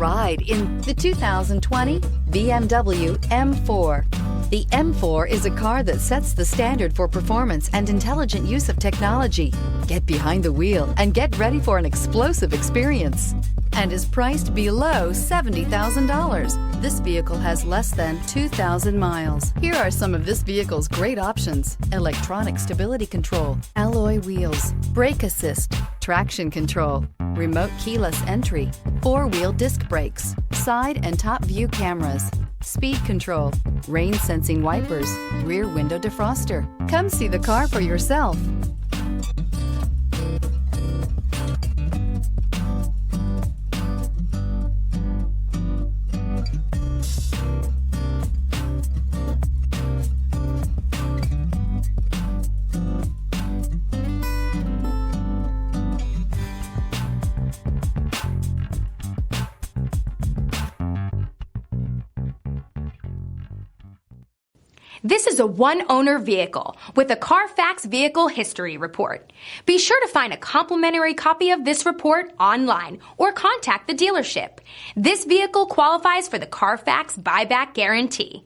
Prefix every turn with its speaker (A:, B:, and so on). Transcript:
A: Ride in the 2020 BMW M4. The M4 is a car that sets the standard for performance and intelligent use of technology. Get behind the wheel and get ready for an explosive experience, and is priced below $70,000. This vehicle has less than 2,000 miles. Here are some of this vehicle's great options: electronic stability control, alloy wheels, brake assist, traction control, remote keyless entry, four-wheel disc brakes, side and top view cameras, speed control, rain sensing wipers, rear window defroster. Come see the car for yourself.
B: This is a one-owner vehicle with a Carfax Vehicle History Report. Be sure to find a complimentary copy of this report online or contact the dealership. This vehicle qualifies for the Carfax Buyback Guarantee.